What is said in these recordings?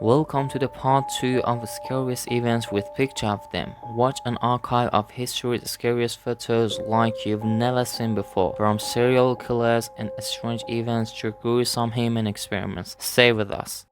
Welcome to the part 2 of scariest events with picture of them. Watch an archive of history's scariest photos like you've never seen before, from serial killers and strange events to gruesome human experiments. Stay with us.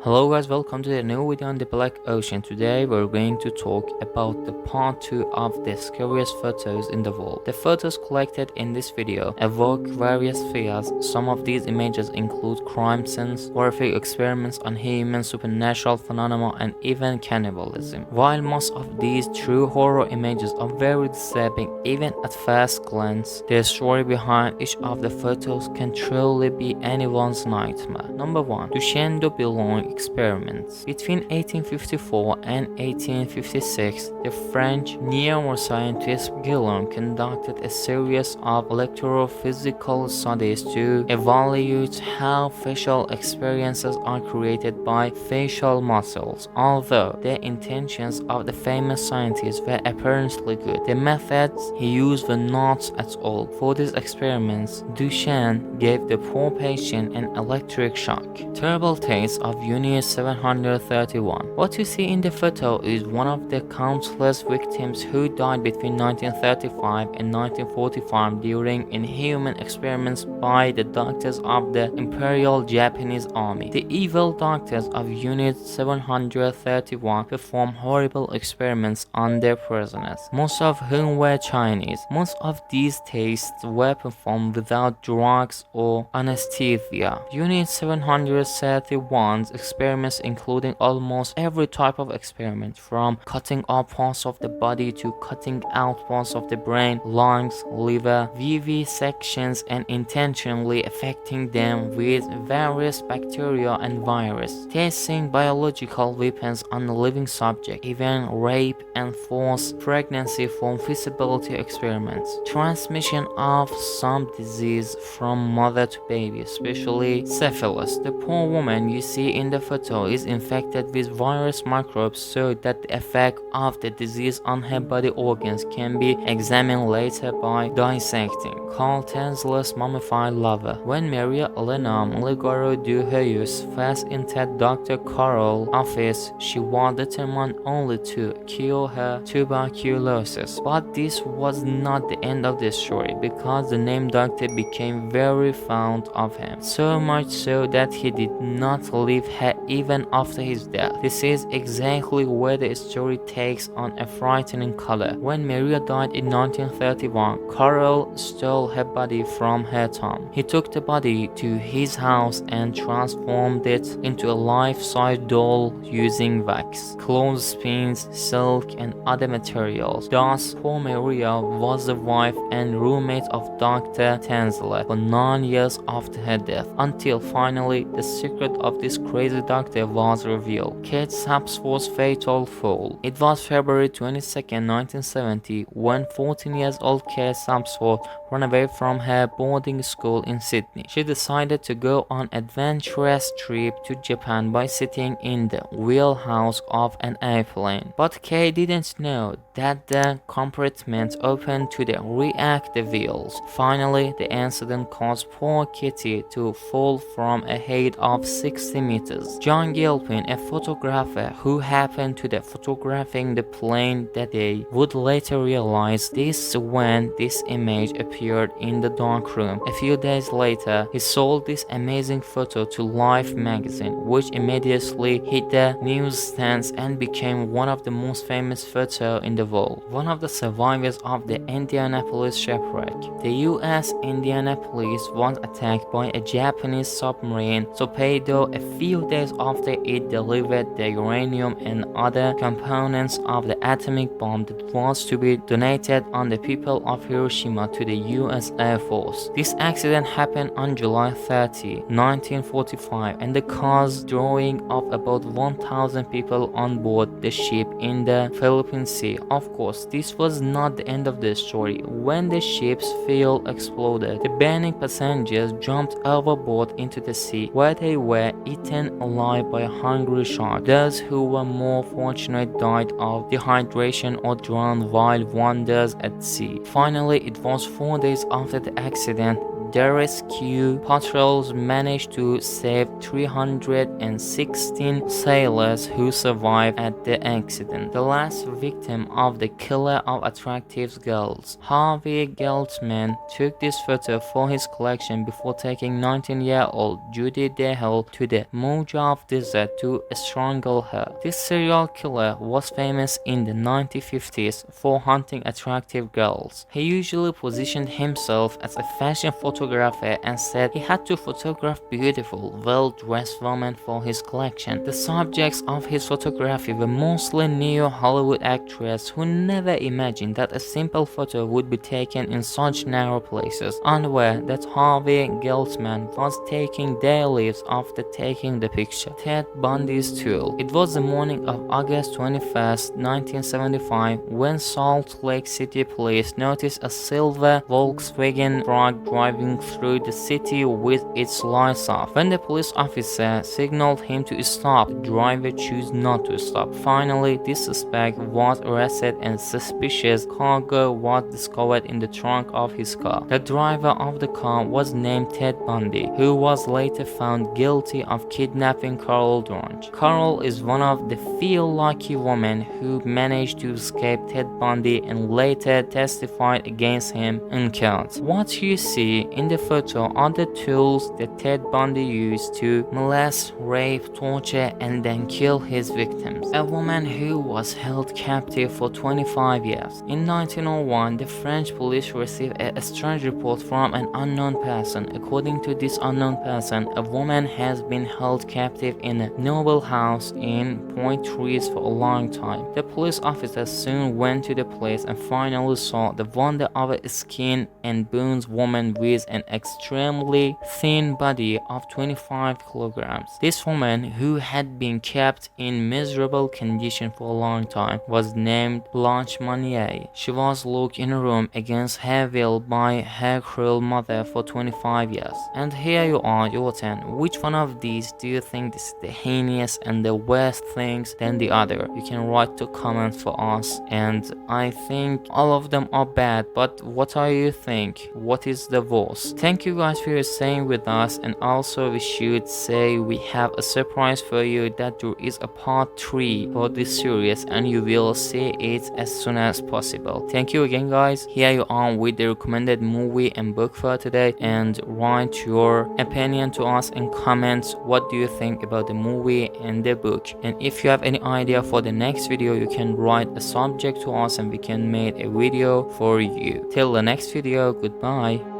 Hello guys, welcome to the new video on the Black Ocean. Today we're going to talk about the part 2 of the scariest photos in the world. The photos collected in this video evoke various fears. Some of these images include crime scenes, horrific experiments on human supernatural phenomena, and even cannibalism. While most of these true horror images are very disturbing even at first glance, the story behind each of the photos can truly be anyone's nightmare. Number 1. Duchenne de Boulogne experiments. Between 1854 and 1856, the French neuroscientist Guillaume conducted a series of electrophysical studies to evaluate how facial experiences are created by facial muscles. Although the intentions of the famous scientist were apparently good, the methods he used were not at all. For these experiments, Duchenne gave the poor patient an electric shock. Terrible tales of Unit 731. What you see in the photo is one of the countless victims who died between 1935 and 1945 during inhuman experiments by the doctors of the Imperial Japanese Army. The evil doctors of Unit 731 performed horrible experiments on their prisoners, most of whom were Chinese. Most of these tests were performed without drugs or anesthesia. Unit 731's experiments including almost every type of experiment, from cutting off parts of the body to cutting out parts of the brain, lungs, liver, vivisections, and intentionally affecting them with various bacteria and virus, testing biological weapons on the living subject, even rape and forced pregnancy from feasibility experiments, transmission of some disease from mother to baby, especially syphilis. The poor woman you see in the photo is infected with virus microbes so that the effect of the disease on her body organs can be examined later by dissecting, called Tesla's mummified lover. When Maria Elena Ligaro du Hayus first entered Dr. Carroll's office, she was determined only to cure her tuberculosis. But this was not the end of the story, because the named doctor became very fond of him, so much so that he did not leave her even after his death. This is exactly where the story takes on a frightening color. When Maria died in 1931, Carroll stole her body from her tomb. He took the body to his house and transformed it into a life-size doll using wax, clothespins, silk, and other materials. Thus, poor Maria was the wife and roommate of Dr. Tanzler for 9 years after her death, until finally the secret of this crazy doctor was revealed: Kate Sapsford's fatal fall. It was February 22, 1970, when 14 years old Kate Sapsford ran away from her boarding school in Sydney. She decided to go on an adventurous trip to Japan by sitting in the wheelhouse of an airplane. But Kate didn't know that the compartment opened to the reactive wheels. Finally, the incident caused poor Kitty to fall from a height of 60 meters. John Gilpin, a photographer who happened to be photographing the plane that day, would later realize this when this image appeared in the darkroom. A few days later, he sold this amazing photo to Life magazine, which immediately hit the newsstands and became one of the most famous photos in the world. One of the survivors of the Indianapolis shipwreck. The U.S. Indianapolis was attacked by a Japanese submarine torpedo a few days after it delivered the uranium and other components of the atomic bomb that was to be donated on the people of Hiroshima to the U.S. Air Force. This accident happened on July 30, 1945, and caused drawing of about 1,000 people on board the ship in the Philippine Sea. Of course, this was not the end of the story. When the ship's fuel exploded, the burning passengers jumped overboard into the sea, where they were eaten alive by a hungry shark. Those who were more fortunate died of dehydration or drowned while wanders at sea. Finally, it was 4 days after the accident the rescue patrols managed to save 316 sailors who survived at the accident. The last victim of the killer of attractive girls, Harvey Geltman, took this photo for his collection before taking 19-year-old Judy Dehel to the Mojave Desert to strangle her. This serial killer was famous in the 1950s for hunting attractive girls. He usually positioned himself as a fashion photographer and said he had to photograph beautiful, well-dressed women for his collection. The subjects of his photography were mostly neo-Hollywood actresses who never imagined that a simple photo would be taken in such narrow places, unaware that Harvey Geltman was taking their lives after taking the picture. Ted Bundy's tool. It was the morning of August 21st, 1975, when Salt Lake City police noticed a silver Volkswagen truck driving through the city with its lights off. When the police officer signaled him to stop, the driver chose not to stop. Finally, this suspect was arrested and suspicious cargo was discovered in the trunk of his car. The driver of the car was named Ted Bundy, who was later found guilty of kidnapping Carol Dornch. Carol is one of the few lucky women who managed to escape Ted Bundy and later testified against him in court. What you see in the photo are the tools that Ted Bundy used to molest, rape, torture, and then kill his victims. A woman who was held captive for 25 years. In 1901, the French police received a strange report from an unknown person. According to this unknown person, a woman has been held captive in a noble house in Point Trees for a long time. The police officers soon went to the place and finally saw the wonder of a skin and bones woman with an extremely thin body of 25 kilograms. This woman, who had been kept in miserable condition for a long time, was named Blanche Monnier. She was locked in a room against her will by her cruel mother for 25 years. And here you are, your turn. Which one of these do you think is the heinous and the worst things than the other? You can write to comment for us, and I think all of them are bad, but what do you think? What is the worst? Thank you guys for staying with us, and also we should say we have a surprise for you, that there is a part 3 for this series and you will see it as soon as possible. Thank you again guys. Here you are with the recommended movie and book for today, and write your opinion to us in comments. What do you think about the movie and the book? And if you have any idea for the next video, you can write a subject to us and we can make a video for you. Till the next video, goodbye.